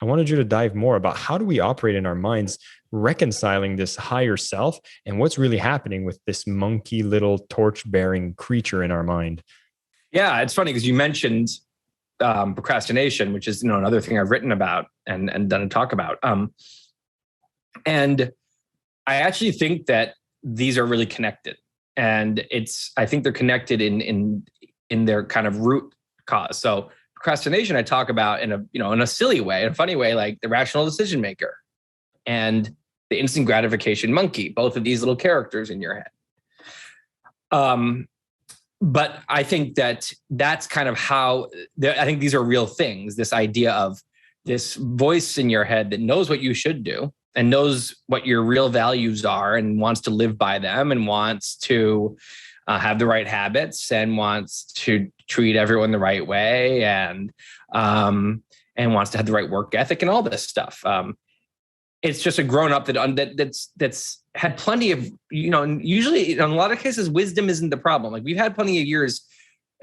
I wanted you to dive more about how do we operate in our minds, reconciling this higher self and what's really happening with this monkey little torch bearing creature in our mind. Yeah, it's funny because you mentioned procrastination, which is another thing I've written about and done a talk about. And I actually think that these are really connected, and I think they're connected in their kind of root cause. So procrastination, I talk about in a silly way, in a funny way, like the rational decision maker and the instant gratification monkey, both of these little characters in your head. But I think that's kind of how I think these are real things. This idea of this voice in your head that knows what you should do and knows what your real values are and wants to live by them and wants to have the right habits and wants to treat everyone the right way and wants to have the right work ethic and all this stuff. It's just a grown up that's had plenty of, usually in a lot of cases, wisdom isn't the problem. Like we've had plenty of years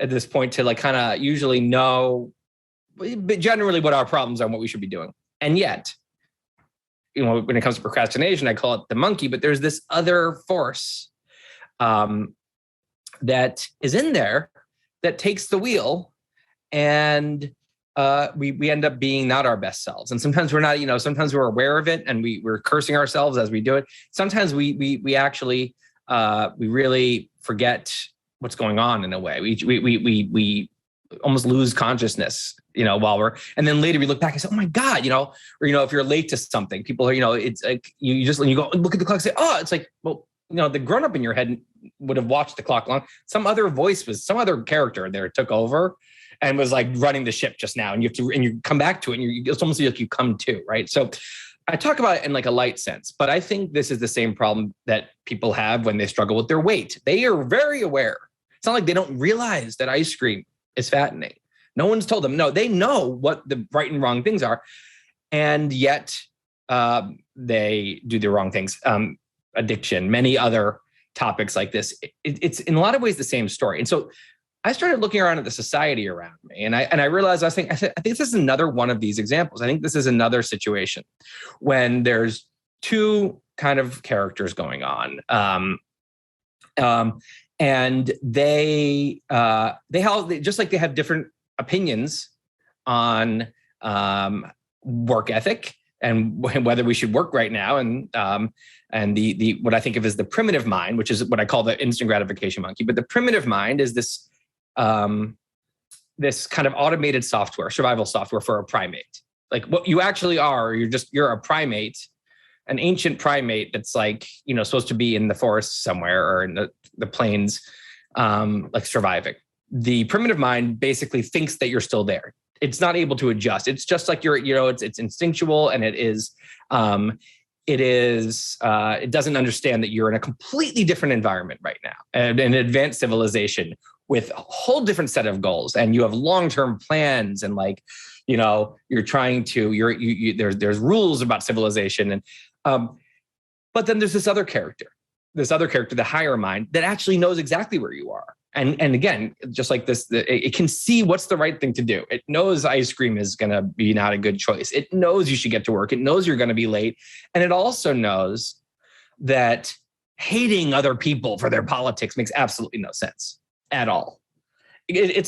at this point to like kind of usually know generally what our problems are and what we should be doing. And yet, when it comes to procrastination, I call it the monkey, but there's this other force that is in there that takes the wheel, and we end up being not our best selves. And sometimes we're not, sometimes we're aware of it and we're cursing ourselves as we do it. Sometimes we actually we really forget what's going on in a way. We almost lose consciousness, and then later we look back and say, oh my God, or if you're late to something, people are, it's like you just, when you go look at the clock and say, oh, it's like, well, the grown up in your head would have watched the clock long. Some other character there took over and was like running the ship just now. And you come back to it and it's almost like you come to, right? So I talk about it in like a light sense, but I think this is the same problem that people have when they struggle with their weight. They are very aware. It's not like they don't realize that ice cream is fattening. No one's told them. No, they know what the right and wrong things are. And yet they do the wrong things. Addiction, many other topics like this. It's in a lot of ways the same story. And so I started looking around at the society around me, and I realized I think this is another one of these examples. I think this is another situation when there's two kind of characters going on, and they just like they have different opinions on work ethic and whether we should work right now, and the what I think of as the primitive mind, which is what I call the instant gratification monkey. But the primitive mind is this this kind of automated software, survival software for a primate. Like what you actually are, you're a primate, an ancient primate that's like, supposed to be in the forest somewhere or in the plains, like surviving. The primitive mind basically thinks that you're still there. It's not able to adjust. It's just like it's instinctual, and it doesn't understand that you're in a completely different environment right now, and an advanced civilization with a whole different set of goals, and you have long-term plans, and like, you're trying to, there's rules about civilization, and but then there's this other character, the higher mind, that actually knows exactly where you are. And again, just like this, it can see what's the right thing to do. It knows ice cream is going to be not a good choice. It knows you should get to work. It knows you're going to be late. And it also knows that hating other people for their politics makes absolutely no sense at all. It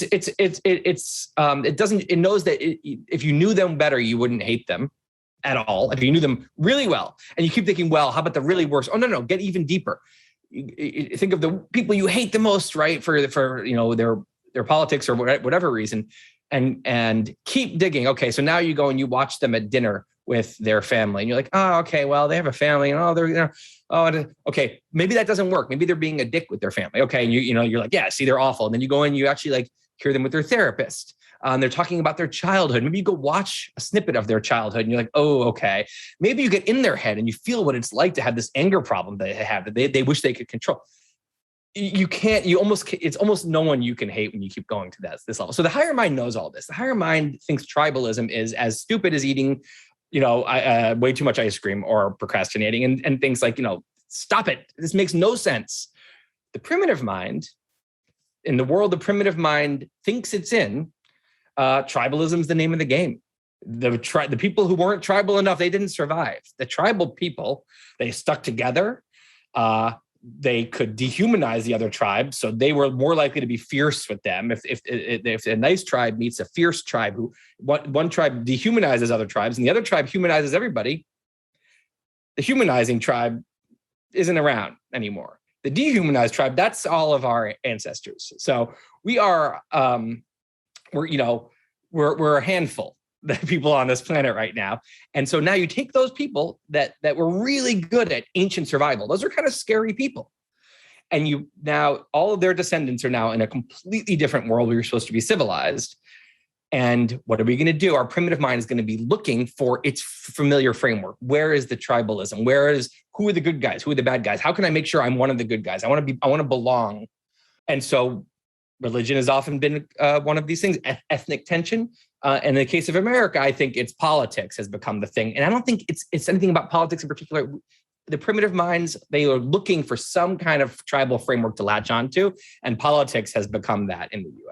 knows that if you knew them better, you wouldn't hate them at all. If you knew them really well, and you keep thinking, well, how about the really worst? Oh, no, get even deeper. Think of the people you hate the most, right? For their politics or whatever reason, and keep digging. Okay, so now you go and you watch them at dinner with their family, and you're like, oh, okay, well, they have a family, and okay, maybe that doesn't work. Maybe they're being a dick with their family. Okay, and you're like, yeah, see, they're awful. And then you go and you actually like hear them with their therapist. They're talking about their childhood. Maybe you go watch a snippet of their childhood and you're like, oh, okay. Maybe you get in their head and you feel what it's like to have this anger problem they have that they wish they could control. It's almost no one you can hate when you keep going to this level. So the higher mind knows all this. The higher mind thinks tribalism is as stupid as eating, way too much ice cream or procrastinating and things like, stop it. This makes no sense. The primitive mind, in the world the primitive mind thinks it's in, tribalism is the name of the game. The people who weren't tribal enough, they didn't survive. The tribal people, they stuck together. They could dehumanize the other tribe, so they were more likely to be fierce with them. If a nice tribe meets a fierce tribe, who one tribe dehumanizes other tribes and the other tribe humanizes everybody, the humanizing tribe isn't around anymore. The dehumanized tribe, that's all of our ancestors. So we are, we're a handful of people on this planet right now. And so now you take those people that were really good at ancient survival. Those are kind of scary people. And now all of their descendants are now in a completely different world where you're supposed to be civilized. And what are we going to do? Our primitive mind is going to be looking for its familiar framework. Where is the tribalism? Who are the good guys? Who are the bad guys? How can I make sure I'm one of the good guys? I want to belong. And so religion has often been one of these things, ethnic tension. And in the case of America, I think it's politics has become the thing. And I don't think it's anything about politics in particular. The primitive minds, they are looking for some kind of tribal framework to latch onto. And politics has become that in the US.